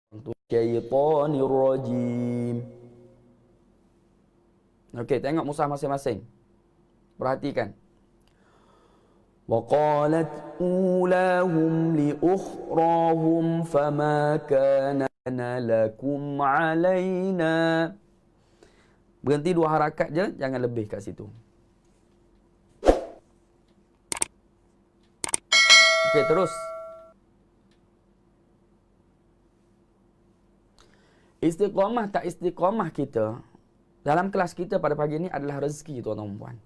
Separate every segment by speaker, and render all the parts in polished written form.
Speaker 1: Syaitanir rajim. Okey, tengok mushaf masing-masing. Perhatikan. Wa qalat ulahum li ukhrahum fama kana lakum alaina. Berhenti 2 harakat je, jangan lebih kat situ. Okey, terus. Istiqamah tak istiqamah kita dalam kelas kita pada pagi ini adalah rezeki, tuan-tuan dan puan.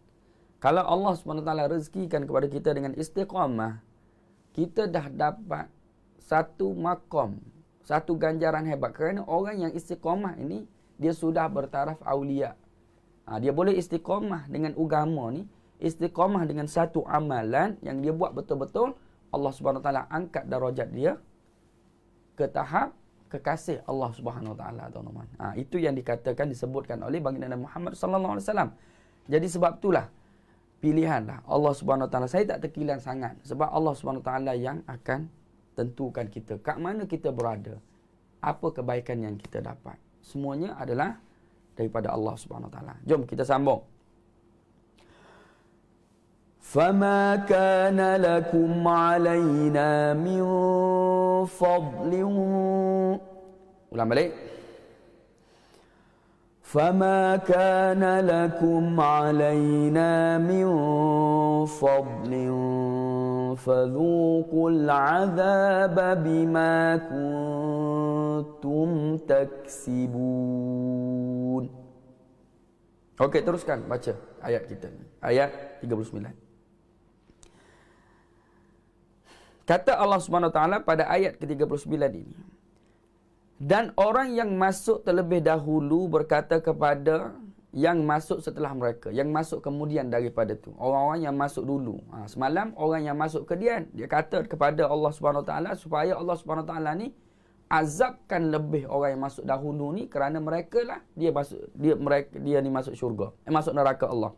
Speaker 1: Kalau Allah SWT rezekikan kepada kita dengan istiqamah, kita dah dapat satu maqam, satu ganjaran hebat. Kerana orang yang istiqamah ini, dia sudah bertaraf awliya. Dia boleh istiqamah dengan agama ni, istiqamah dengan satu amalan yang dia buat betul-betul, Allah SWT angkat darajat dia ke tahap kekasih Allah Subhanahu Wa Taala, tuan-tuan. Itu yang dikatakan, disebutkan oleh baginda Nabi Muhammad sallallahu alaihi wasallam. Jadi sebab itulah pilihanlah Allah Subhanahu Wa Taala. Saya tak terkilan sangat sebab Allah Subhanahu Wa Taala yang akan tentukan kita kat mana kita berada, apa kebaikan yang kita dapat. Semuanya adalah daripada Allah Subhanahu Wa Taala. Jom kita sambung. فَمَا كَانَ لَكُمْ عَلَيْنَا مِنْ فَضْلٍ. Ulang balik. فَمَا كَانَ لَكُمْ عَلَيْنَا مِنْ فَضْلٍ فَذُوقُوا الْعَذَابَ بِمَا كُنْتُمْ تَكْسِبُونَ. Okey, teruskan baca ayat kita ni. Ayat 39. Kata Allah Subhanahu Wa Taala pada ayat ke-39 ini. Dan orang yang masuk terlebih dahulu berkata kepada yang masuk setelah mereka, yang masuk kemudian daripada tu. Orang-orang yang masuk dulu. Semalam orang yang masuk kemudian, dia kata kepada Allah Subhanahu Wa Taala supaya Allah Subhanahu Wa Taala ni azabkan lebih orang yang masuk dahulu ni, kerana mereka lah dia ni masuk syurga, masuk neraka Allah.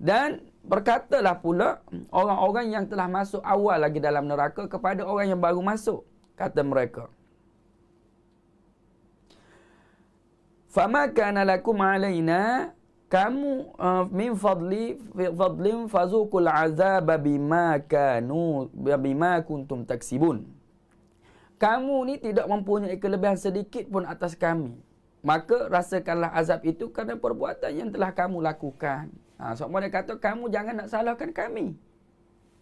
Speaker 1: Dan berkatalah pula orang-orang yang telah masuk awal lagi dalam neraka kepada orang yang baru masuk, kata mereka, fama kana lakum alaina kamu min fadlin fazuqul azaba bima kuntum taksibun. Kamu ni tidak mempunyai kelebihan sedikit pun atas kami, maka rasakanlah azab itu kerana perbuatan yang telah kamu lakukan. Semua dia kata, kamu jangan nak salahkan kami.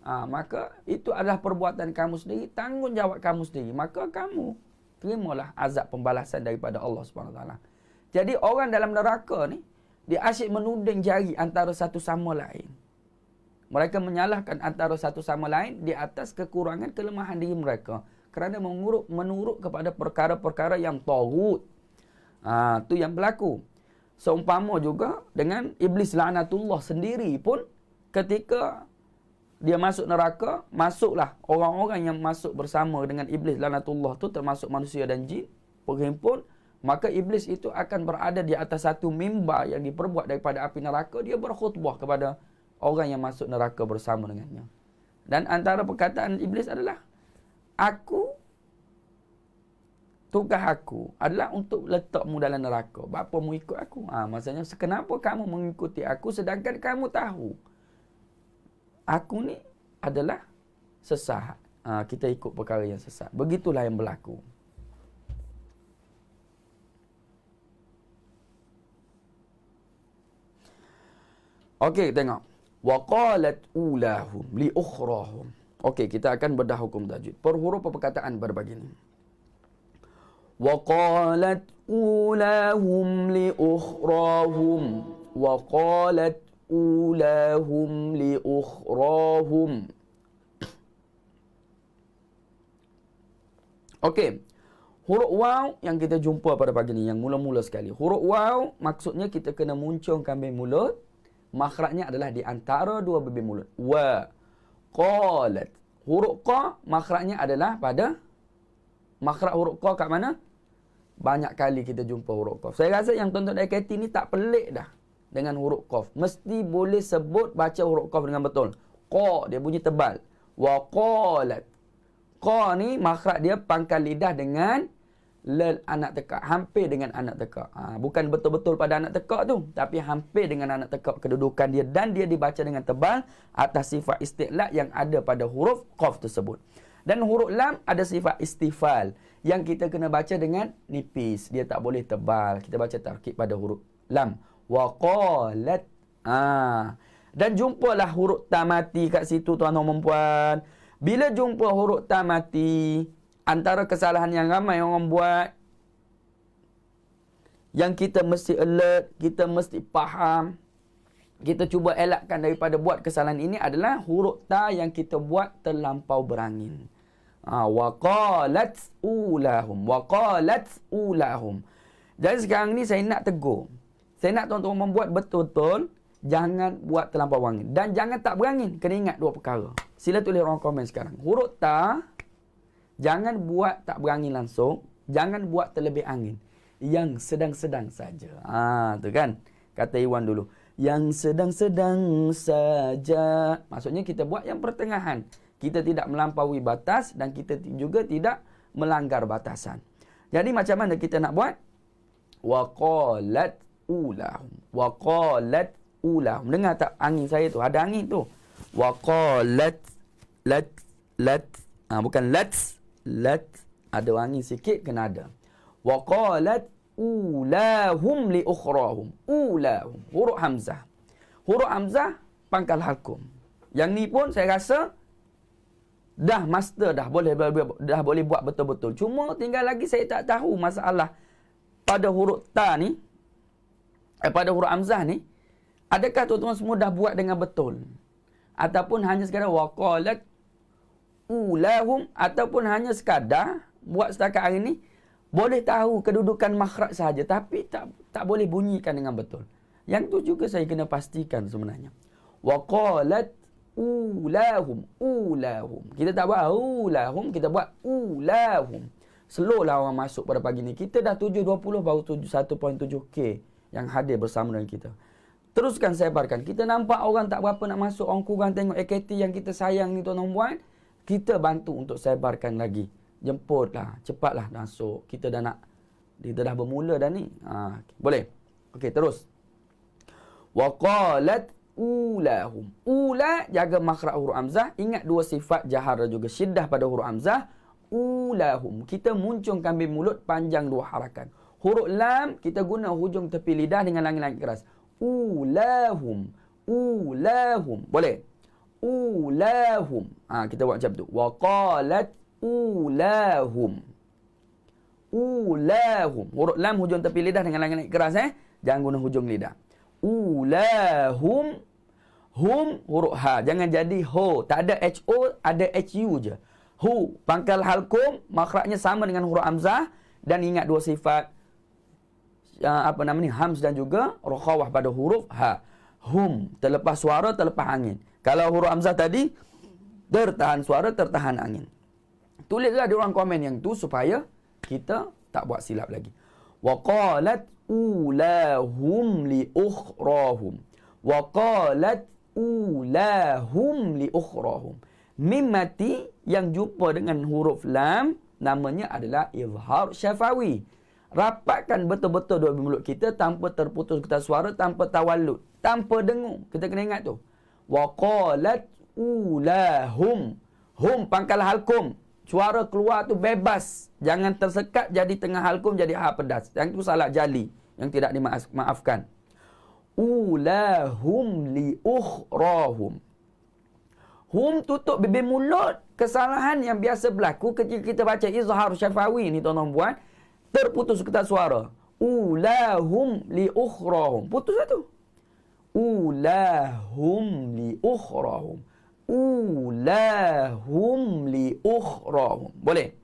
Speaker 1: Maka itu adalah perbuatan kamu sendiri, tanggungjawab kamu sendiri. Maka kamu terimalah azab pembalasan daripada Allah SWT. Jadi orang dalam neraka ni, dia asyik menuding jari antara satu sama lain. Mereka menyalahkan antara satu sama lain di atas kekurangan kelemahan diri mereka, kerana menurut kepada perkara-perkara yang taghut. Itu yang berlaku. Seumpama juga dengan iblis laknatullah sendiri pun, ketika dia masuk neraka, masuklah orang-orang yang masuk bersama dengan iblis laknatullah tu, termasuk manusia dan jin, berhimpun, maka iblis itu akan berada di atas satu mimbar yang diperbuat daripada api neraka. Dia berkhutbah kepada orang yang masuk neraka bersama dengannya. Dan antara perkataan iblis adalah, tugas aku adalah untuk letakmu dalam neraka. Bapa mu ikut aku? Maksudnya, kenapa kamu mengikuti aku sedangkan kamu tahu aku ni adalah sesat. Kita ikut perkara yang sesat. Begitulah yang berlaku. Okey, tengok. Wa qalat ulahum li ukhrahum. Okey, kita akan bedah hukum tajwid. Per huruf perkataan berbegini. وَقَالَتْ أُولَاهُمْ لِأُخْرَاهُمْ وَقَالَتْ أُولَاهُمْ لِأُخْرَاهُمْ. Okey. Huruf waw yang kita jumpa pada pagi ni, yang mula-mula sekali. Huruf waw maksudnya kita kena muncungkan bibir mulut. Makhrajnya adalah di antara dua bibir mulut. Wa. Qalat. Huruf qa makhrajnya adalah pada makhraj huruf qa kat mana? Banyak kali kita jumpa huruf qaf. Saya rasa yang tuan-tuan IKT ni tak pelik dah dengan huruf qaf. Mesti boleh sebut baca huruf qaf dengan betul. Qa, dia bunyi tebal. Wa qalat. Qa ni makhraj dia pangkal lidah dengan lel anak tekak, hampir dengan anak tekak. Bukan betul-betul pada anak tekak tu, tapi hampir dengan anak tekak kedudukan dia, dan dia dibaca dengan tebal atas sifat isti'la yang ada pada huruf qaf tersebut. Dan huruf lam ada sifat istifal yang kita kena baca dengan nipis. Dia tak boleh tebal. Kita baca tarkib pada huruf lam. Wa qalat. Dan jumpalah huruf ta mati kat situ tuan-tuan dan puan. Bila jumpa huruf ta mati, antara kesalahan yang ramai orang buat, yang kita mesti alert, kita mesti faham, kita cuba elakkan daripada buat kesalahan ini adalah huruf ta yang kita buat terlampau berangin. Wa qalat ulahum. Wa qalat ulahum. Jadi sekarang ni saya nak tegur. Saya nak tuan-tuan membuat betul-betul. Jangan buat terlampau berangin. Dan jangan tak berangin. Kena ingat dua perkara. Sila tulis orang komen sekarang. Huruf ta, jangan buat tak berangin langsung. Jangan buat terlebih angin. Yang sedang-sedang saja. Tu kan. Kata Iwan dulu. Yang sedang-sedang saja. Maksudnya kita buat yang pertengahan. Kita tidak melampaui batas dan kita juga tidak melanggar batasan. Jadi macam mana kita nak buat? Wa qalat ulahum. Wa qalat ulahum. Dengar tak angin saya tu? Ada angin tu. Wa qalat lat. Bukan lats. Lat. Ada angin sikit kena ada. Wa qalat ulahum li ukhrahum. Ulahum. Huruf hamzah. Huruf hamzah pangkal halkum. Yang ni pun saya rasa dah master, dah boleh buat betul-betul. Cuma tinggal lagi saya tak tahu masalah pada huruf ta ni, pada huruf hamzah ni, adakah tuan-tuan semua dah buat dengan betul? Ataupun hanya sekadar waqalat ulahum, ataupun hanya sekadar buat setakat hari ni boleh tahu kedudukan makhraj sahaja tapi tak boleh bunyikan dengan betul. Yang tu juga saya kena pastikan sebenarnya. Waqalat ulahum. Kita tak buat ulahum, kita buat ulahum. Slow lah orang masuk pada pagi ni. Kita dah 7.20 baru 1.7K yang hadir bersama dengan kita. Teruskan sebarkan. Kita nampak orang tak berapa nak masuk, orang kurang tengok AKT yang kita sayang ni tuan-tuan puan. Kita bantu untuk sebarkan lagi. Jemputlah, cepatlah masuk. Kita dah bermula dah ni. Boleh. Okey, terus. Waqalat ulahum. Ula jaga makhraj huruf hamzah. Ingat dua sifat jahar dan juga syiddah pada huruf hamzah. Ulahum. Kita muncungkan bibir mulut panjang dua harakat. Huruf lam kita guna hujung tepi lidah dengan langit-langit keras. Ulahum. Ulahum. Boleh. Ulahum. Kita buat macam tu. Wa qalat ulahum. Ulahum. Huruf lam hujung tepi lidah dengan langit-langit keras. Jangan guna hujung lidah. Ulahum. Hum huruf ha. Jangan jadi ho. Tak ada ho, ada hu je. Hu. Pangkal halkum. Makhrajnya sama dengan huruf hamzah. Dan ingat dua sifat. Hams dan juga rokhawah pada huruf ha. Hum. Terlepas suara, terlepas angin. Kalau huruf hamzah tadi, tertahan suara, tertahan angin. Tulislah di ruang komen yang tu supaya kita tak buat silap lagi. Wa qalat ulahum li ukhrahum. Wa qalat ulahum li ukhrahum. Mim mati yang jumpa dengan huruf lam namanya adalah izhar syafawi. Rapatkan betul-betul dua mulut kita tanpa terputus getah suara, tanpa tawallud, tanpa dengung. Kita kena ingat tu. Wa qalat ulahum. Hum pangkal halkum. Suara keluar tu bebas. Jangan tersekat jadi tengah halkum jadi ha pedas. Yang tu salah jali yang tidak dimaafkan. Ulahum li ukhrahum. Hum tutup bibir mulut. Kesalahan yang biasa berlaku ketika kita baca izhar syafawi ni tuan-tuan buat, terputus getah suara. Ulahum li ukhrahum. Putus satu. Ulahum li ukhrahum. Ulahum li ukhrahum. Boleh?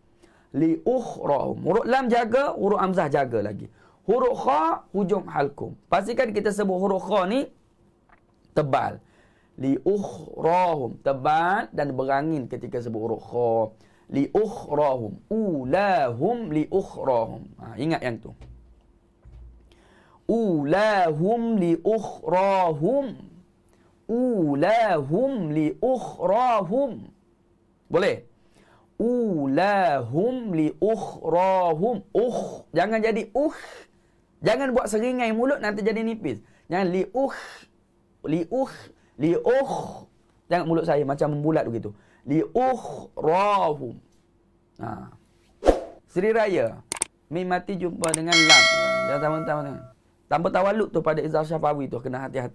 Speaker 1: Li ukhrahum. Huruf lam jaga, huruf hamzah jaga lagi. Huruf kha hujung halkum. Pastikan kita sebut huruf kha ni tebal. Li ukhrahum. Tebal dan berangin ketika sebut huruf kha. Li ukhrahum. Ulahum li ukhrahum. Ingat yang tu. Ulahum li ukhrahum. Ulahum li ukhrahum. Boleh? ulahum li ukhrahum. Jangan jadi Jangan buat seringai mulut nanti jadi nipis. Jangan li Jangan mulut saya macam membulat begitu. Li ukhrahum. Sri Raya. Mim mati jumpa dengan lam. Jangan sama-sama. Tanpa tawalud tu pada Izhar Syafawi tu kena hati-hati.